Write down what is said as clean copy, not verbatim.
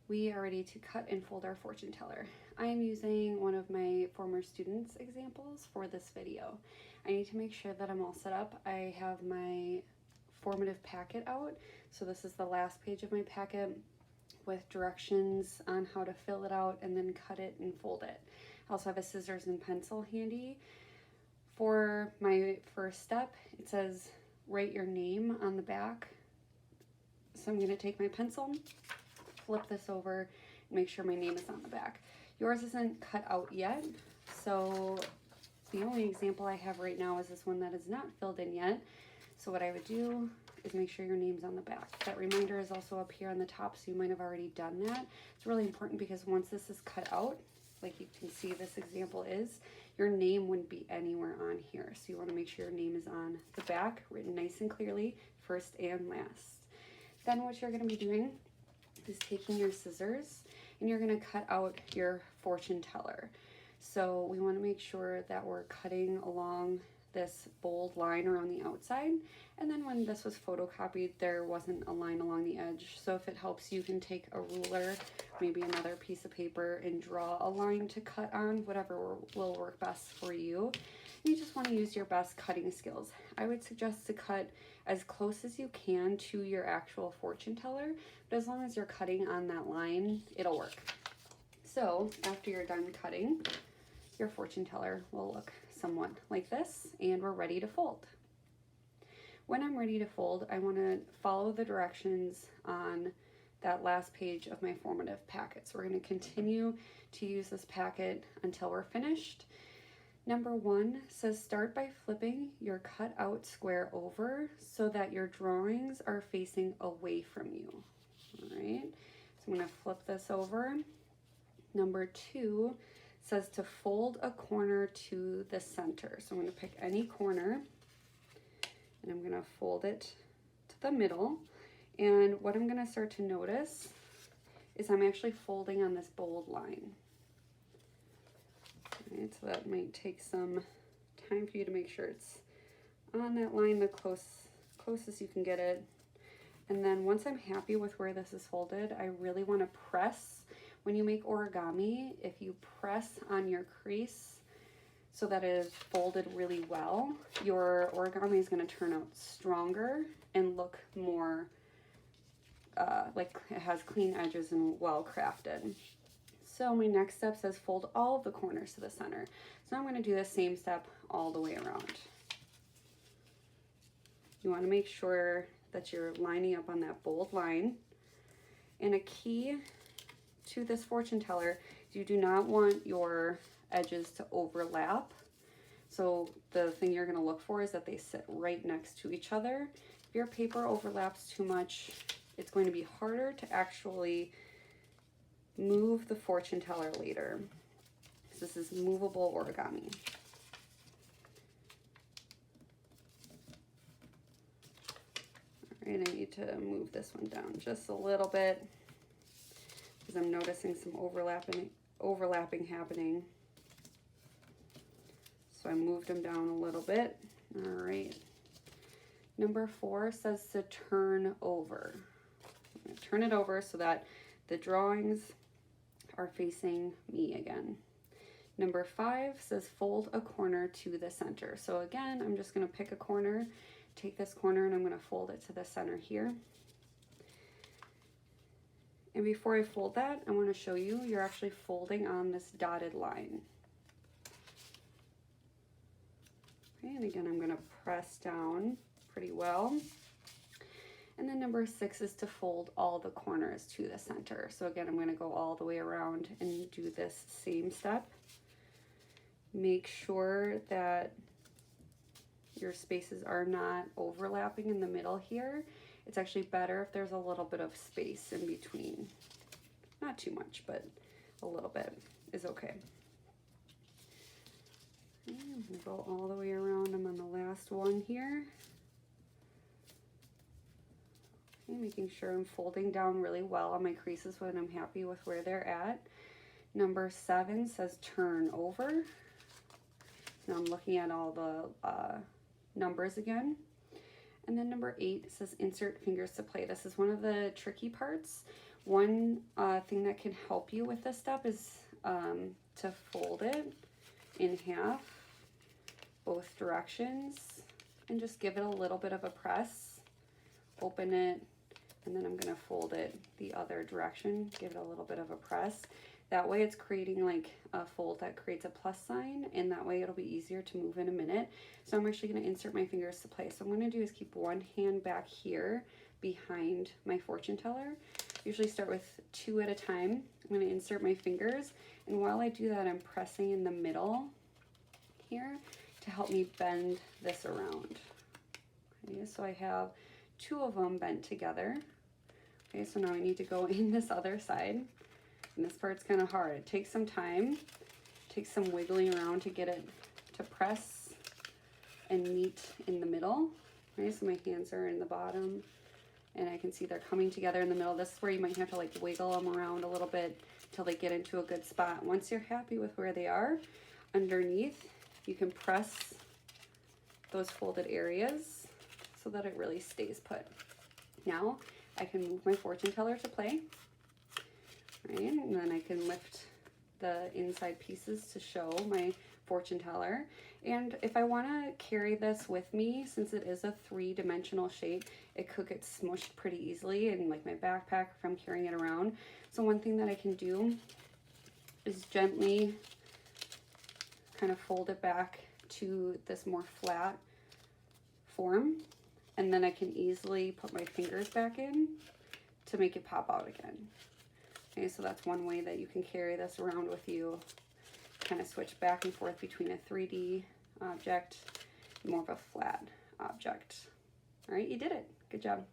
we are ready to cut and fold our fortune teller. I am using one of my former students' examples for this video. I need to make sure that I'm all set up. I have my formative packet out. So this is the last page of my packet with directions on how to fill it out and then cut it and fold it. I also have a scissors and pencil handy. For my first step, it says write your name on the back. So I'm going to take my pencil, flip this over, and make sure my name is on the back. Yours isn't cut out yet, so the only example I have right now is this one that is not filled in yet. So what I would do is make sure your name's on the back. That reminder is also up here on the top, so you might have already done that. It's really important because once this is cut out, like you can see this example is, your name wouldn't be anywhere on here. So you want to make sure your name is on the back, written nice and clearly, first and last. Then what you're going to be doing is taking your scissors and you're going to cut out your fortune teller. So we want to make sure that we're cutting along this bold line around the outside, and then when this was photocopied there wasn't a line along the edge. So if it helps, you can take a ruler, maybe another piece of paper, and draw a line to cut on, whatever will work best for you. You just want to use your best cutting skills. I would suggest to cut as close as you can to your actual fortune teller, but as long as you're cutting on that line, it'll work. So after you're done cutting, your fortune teller will look somewhat like this, and we're ready to fold. When I'm ready to fold, I want to follow the directions on that last page of my formative packet. So we're going to continue to use this packet until we're finished. Number 1 says start by flipping your cut out square over so that your drawings are facing away from you. All right, so I'm going to flip this over. Number 2 says to fold a corner to the center. So I'm going to pick any corner and I'm going to fold it to the middle. And what I'm going to start to notice is I'm actually folding on this bold line. All right, so that might take some time for you to make sure it's on that line the closest you can get it. And then once I'm happy with where this is folded, I really want to press. When you make origami, if you press on your crease so that it is folded really well, your origami is going to turn out stronger and look more like it has clean edges and well crafted. So my next step says fold all of the corners to the center. So I'm going to do the same step all the way around. You want to make sure that you're lining up on that bold line. And a key to this fortune teller, you do not want your edges to overlap. So the thing you're going to look for is that they sit right next to each other. If your paper overlaps too much, it's going to be harder to actually move the fortune teller later. So this is movable origami. All right, I need to move this one down just a little bit because I'm noticing some overlapping happening. So I moved them down a little bit. All right. Number 4 says to turn over. I'm going to turn it over so that the drawings are facing me again. Number 5 says fold a corner to the center. So again, I'm just going to pick a corner, take this corner, and I'm going to fold it to the center here. And before I fold that, I want to show you, you're actually folding on this dotted line. Okay, and again, I'm going to press down pretty well. And then number 6 is to fold all the corners to the center. So again, I'm going to go all the way around and do this same step. Make sure that your spaces are not overlapping in the middle here. It's actually better if there's a little bit of space in between. Not too much, but a little bit is okay. Okay, I'm going to go all the way around. I'm on the last one here. Okay, making sure I'm folding down really well on my creases when I'm happy with where they're at. Number 7 says turn over. So now I'm looking at all the numbers again. And then number 8 says insert fingers to play. This is one of the tricky parts One thing that can help you with this step is to fold it in half, both directions, and just give it a little bit of a press. Open it, and then I'm gonna fold it the other direction, give it a little bit of a press. That way it's creating like a fold that creates a plus sign, and that way it'll be easier to move in a minute. So I'm actually gonna insert my fingers to place. So I'm gonna do is keep one hand back here behind my fortune teller. Usually start with 2 at a time. I'm gonna insert my fingers, and while I do that, I'm pressing in the middle here to help me bend this around. Okay, so I have 2 of them bent together. Okay, so now I need to go in this other side. And this part's kind of hard. It takes some time, takes some wiggling around to get it to press and meet in the middle. Okay, so my hands are in the bottom, and I can see they're coming together in the middle. This is where you might have to like wiggle them around a little bit till they get into a good spot. Once you're happy with where they are, underneath, you can press those folded areas so that it really stays put. Now I can move my fortune teller to play, right? And then I can lift the inside pieces to show my fortune teller. And if I want to carry this with me, since it is a 3-dimensional shape, it could get smushed pretty easily in like my backpack if I'm carrying it around. So one thing that I can do is gently kind of fold it back to this more flat form, and then I can easily put my fingers back in to make it pop out again. Okay, so that's one way that you can carry this around with you. Kind of switch back and forth between a 3D object and more of a flat object. All right, you did it. Good job.